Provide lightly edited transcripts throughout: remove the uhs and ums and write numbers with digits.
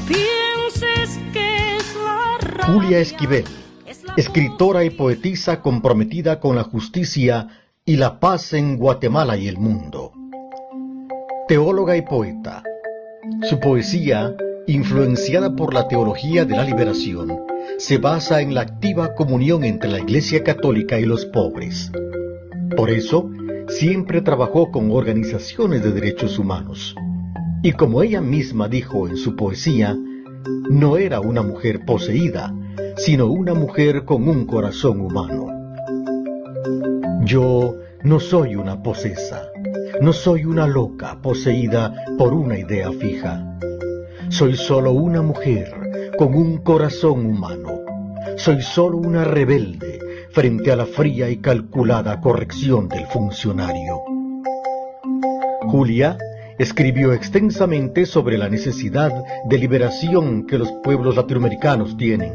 pienses que es la rabia. Julia Esquivel, escritora y poetisa comprometida con la justicia y la paz en Guatemala y el mundo. Teóloga y poeta. Su poesía, influenciada por la teología de la liberación, se basa en la activa comunión entre la Iglesia Católica y los pobres. Por eso, siempre trabajó con organizaciones de derechos humanos. Y como ella misma dijo en su poesía, no era una mujer poseída, sino una mujer con un corazón humano. Yo no soy una posesa, no soy una loca poseída por una idea fija. Soy solo una mujer con un corazón humano. Soy solo una rebelde frente a la fría y calculada corrección del funcionario. Julia escribió extensamente sobre la necesidad de liberación que los pueblos latinoamericanos tienen.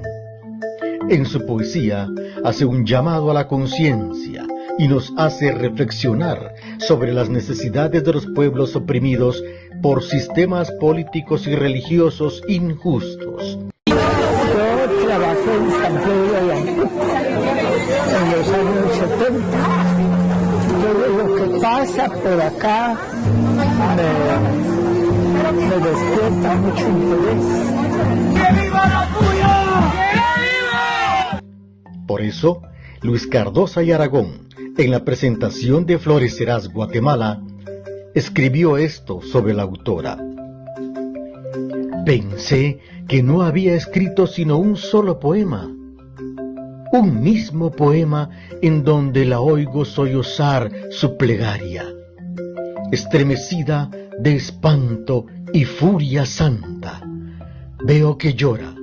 En su poesía hace un llamado a la conciencia y nos hace reflexionar sobre las necesidades de los pueblos oprimidos por sistemas políticos y religiosos injustos. Yo trabajé en San Pedro de Antioquia en los años 70. Todo lo que pasa por acá me despierta mucho interés. ¡Que viva la tuya! ¡Que viva! Por eso, Luis Cardosa y Aragón, en la presentación de Florecerás Guatemala, escribió esto sobre la autora. Pensé que no había escrito sino un solo poema. Un mismo poema en donde la oigo sollozar su plegaria, estremecida de espanto y furia santa. Veo que llora,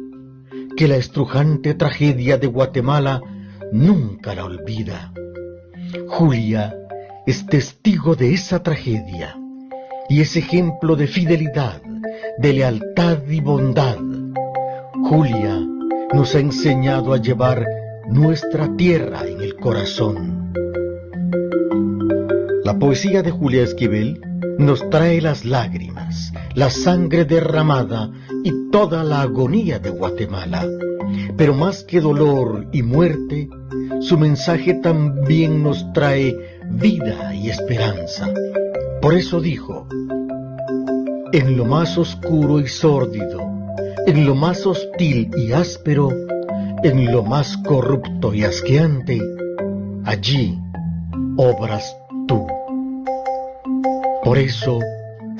que la estrujante tragedia de Guatemala nunca la olvida. Julia es testigo de esa tragedia y es ejemplo de fidelidad, de lealtad y bondad. Julia nos ha enseñado a llevar nuestra tierra en el corazón. La poesía de Julia Esquivel nos trae las lágrimas, la sangre derramada y toda la agonía de Guatemala. Pero más que dolor y muerte, su mensaje también nos trae vida y esperanza. Por eso dijo: en lo más oscuro y sórdido, en lo más hostil y áspero, en lo más corrupto y asqueante, allí obras tú. Por eso,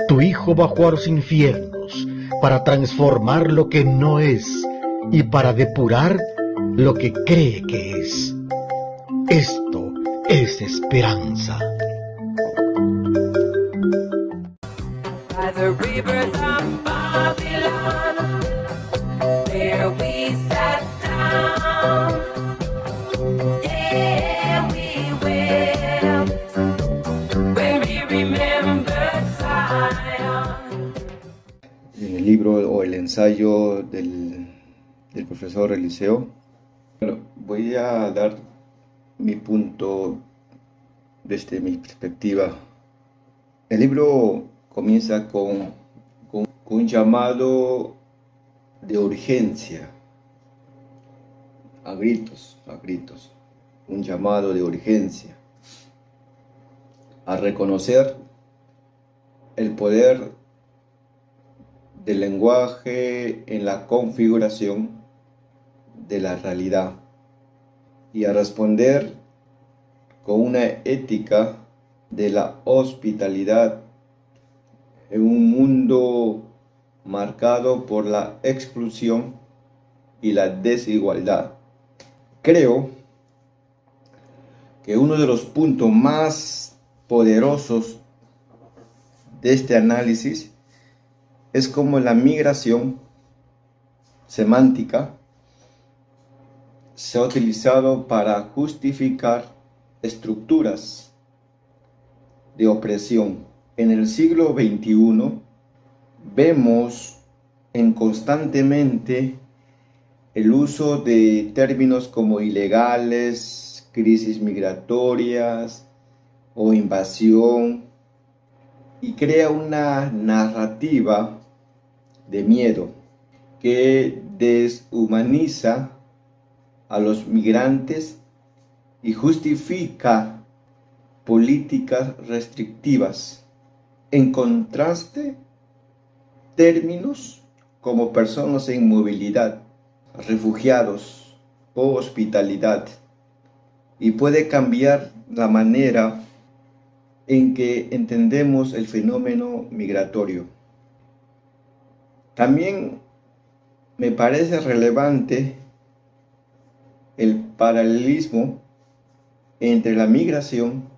tu Hijo bajó a los infiernos para transformar lo que no es y para depurar lo que cree que es. Esto es esperanza. By the rivers of Babylon, there we sat down. Yeah, we wept when we remembered Zion. En el libro o el ensayo del profesor Eliseo, bueno, voy a dar mi punto desde mi perspectiva. El libro comienza con un llamado de urgencia, a gritos, un llamado de urgencia, a reconocer el poder del lenguaje en la configuración de la realidad y a responder con una ética de la hospitalidad en un mundo marcado por la exclusión y la desigualdad. Creo que uno de los puntos más poderosos de este análisis es cómo la migración semántica se ha utilizado para justificar estructuras de opresión. En el siglo XXI vemos constantemente el uso de términos como ilegales, crisis migratorias o invasión, y crea una narrativa de miedo. que deshumaniza a los migrantes y justifica políticas restrictivas. En contraste, términos como personas en movilidad, refugiados o hospitalidad, y puede cambiar la manera en que entendemos el fenómeno migratorio. También me parece relevante el paralelismo entre la migración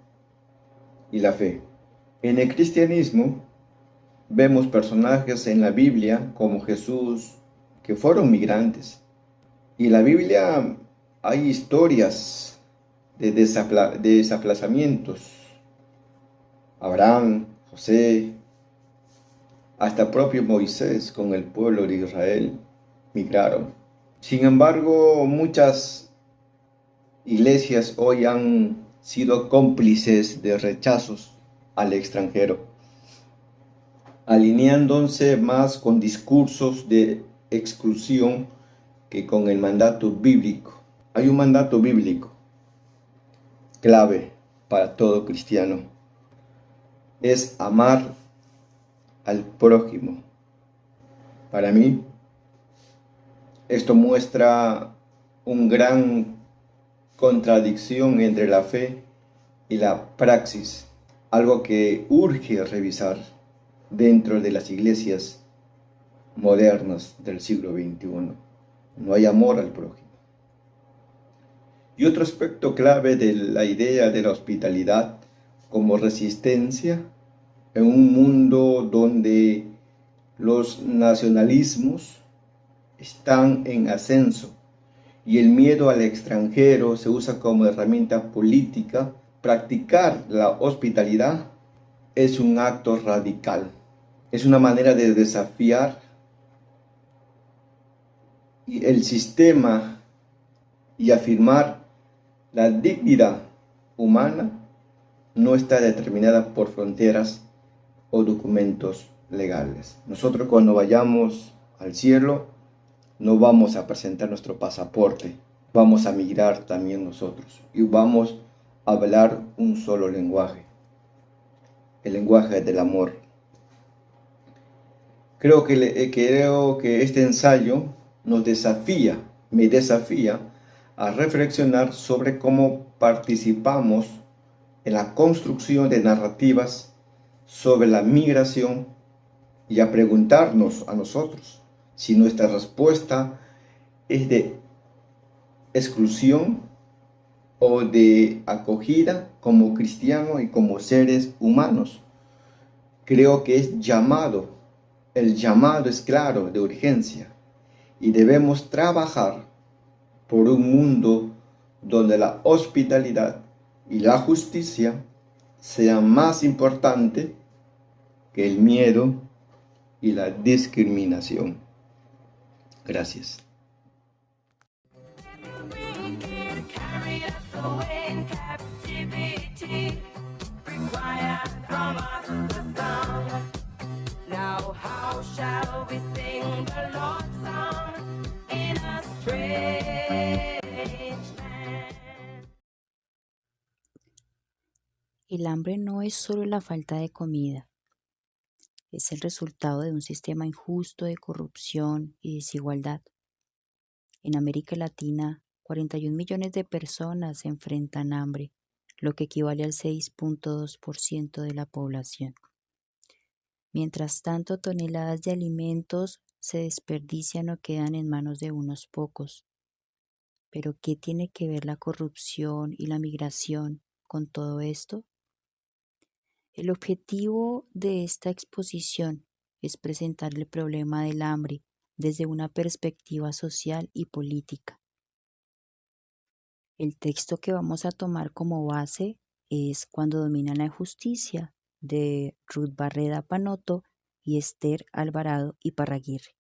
y la fe. En el cristianismo vemos personajes en la Biblia como Jesús que fueron migrantes. Y en la Biblia hay historias de desplazamientos. Abraham, José, hasta propio Moisés con el pueblo de Israel migraron. Sin embargo, muchas iglesias hoy han sido cómplices de rechazos al extranjero, alineándose más con discursos de exclusión que con el mandato bíblico. Hay un mandato bíblico clave para todo cristiano: es amar al prójimo. Para mí, esto muestra una gran contradicción entre la fe y la praxis, algo que urge revisar dentro de las iglesias modernas del siglo XXI. No hay amor al prójimo. Y otro aspecto clave de la idea de la hospitalidad como resistencia en un mundo donde los nacionalismos están en ascenso y el miedo al extranjero se usa como herramienta política. Practicar la hospitalidad es un acto radical, es una manera de desafiar el sistema y afirmar la dignidad humana no está determinada por fronteras o documentos legales. Nosotros cuando vayamos al cielo no vamos a presentar nuestro pasaporte, vamos a migrar también nosotros y vamos a hablar un solo lenguaje, el lenguaje del amor. Creo que este ensayo me desafía a reflexionar sobre cómo participamos en la construcción de narrativas sobre la migración y a preguntarnos a nosotros si nuestra respuesta es de exclusión o de acogida como cristianos y como seres humanos. Creo que el llamado es claro, de urgencia, y debemos trabajar por un mundo donde la hospitalidad y la justicia sean más importantes que el miedo y la discriminación. Gracias. Carry us away in captivity, required from us a song. Now how shall we sing the Lord's song in a strange land? El hambre no es solo la falta de comida, es el resultado de un sistema injusto de corrupción y desigualdad. En América Latina, 41 millones de personas enfrentan hambre, lo que equivale al 6.2% de la población. Mientras tanto, toneladas de alimentos se desperdician o quedan en manos de unos pocos. ¿Pero qué tiene que ver la corrupción y la migración con todo esto? El objetivo de esta exposición es presentar el problema del hambre desde una perspectiva social y política. El texto que vamos a tomar como base es Cuando domina la injusticia, de Ruth Barreda Panoto y Esther Alvarado Iparraguirre.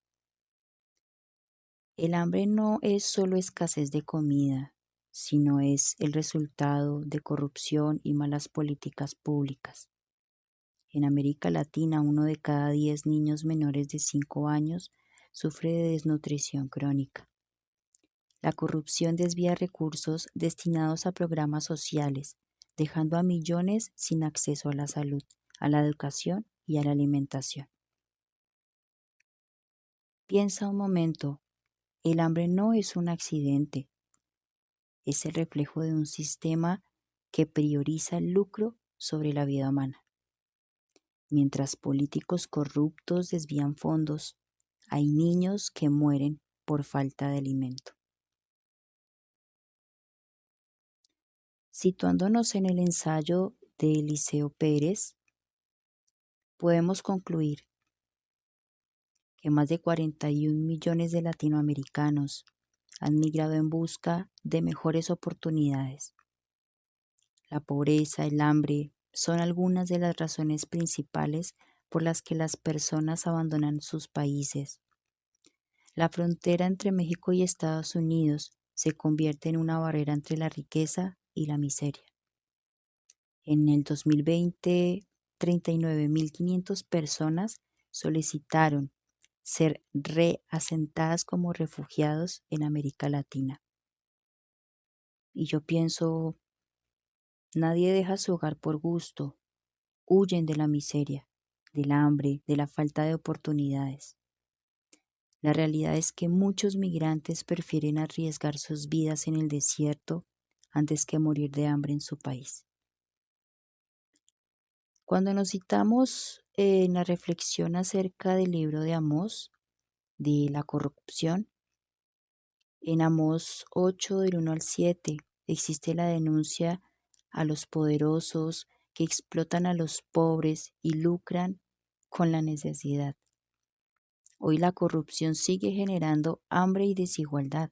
El hambre no es solo escasez de comida, sino es el resultado de corrupción y malas políticas públicas. En América Latina, 1 de cada 10 niños menores de 5 años sufre de desnutrición crónica. La corrupción desvía recursos destinados a programas sociales, dejando a millones sin acceso a la salud, a la educación y a la alimentación. Piensa un momento, el hambre no es un accidente, es el reflejo de un sistema que prioriza el lucro sobre la vida humana. Mientras políticos corruptos desvían fondos, hay niños que mueren por falta de alimento. Situándonos en el ensayo de Eliseo Pérez, podemos concluir que más de 41 millones de latinoamericanos han migrado en busca de mejores oportunidades. La pobreza, el hambre, son algunas de las razones principales por las que las personas abandonan sus países. La frontera entre México y Estados Unidos se convierte en una barrera entre la riqueza y la miseria. En el 2020, 39.500 personas solicitaron ser reasentadas como refugiados en América Latina. Y yo pienso, nadie deja su hogar por gusto, huyen de la miseria, del hambre, de la falta de oportunidades. La realidad es que muchos migrantes prefieren arriesgar sus vidas en el desierto antes que morir de hambre en su país. Cuando nos citamos en la reflexión acerca del libro de Amós, de la corrupción, en Amós 8 del 1 al 7 existe la denuncia a los poderosos que explotan a los pobres y lucran con la necesidad. Hoy la corrupción sigue generando hambre y desigualdad,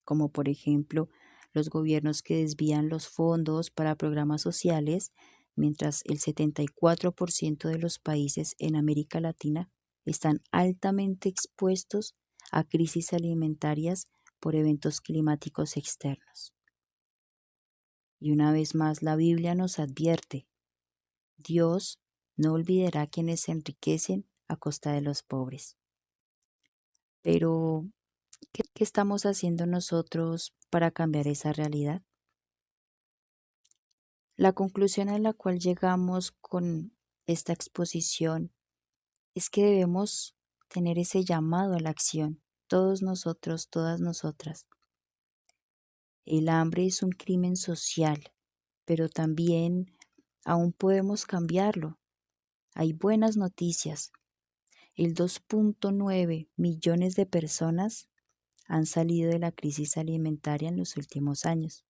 como por ejemplo los gobiernos que desvían los fondos para programas sociales, mientras el 74% de los países en América Latina están altamente expuestos a crisis alimentarias por eventos climáticos externos. Y una vez más la Biblia nos advierte, Dios no olvidará a quienes se enriquecen a costa de los pobres. Pero, ¿qué estamos haciendo nosotros para cambiar esa realidad? La conclusión a la cual llegamos con esta exposición es que debemos tener ese llamado a la acción, todos nosotros, todas nosotras. El hambre es un crimen social, pero también aún podemos cambiarlo. Hay buenas noticias. El 2.9 millones de personas han salido de la crisis alimentaria en los últimos años.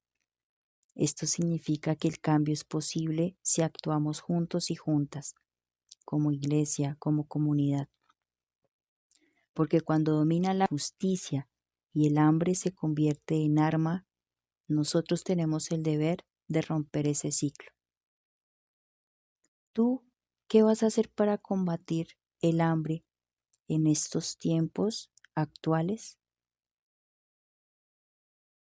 Esto significa que el cambio es posible si actuamos juntos y juntas, como iglesia, como comunidad. Porque cuando domina la justicia y el hambre se convierte en arma, nosotros tenemos el deber de romper ese ciclo. ¿Tú qué vas a hacer para combatir el hambre en estos tiempos actuales?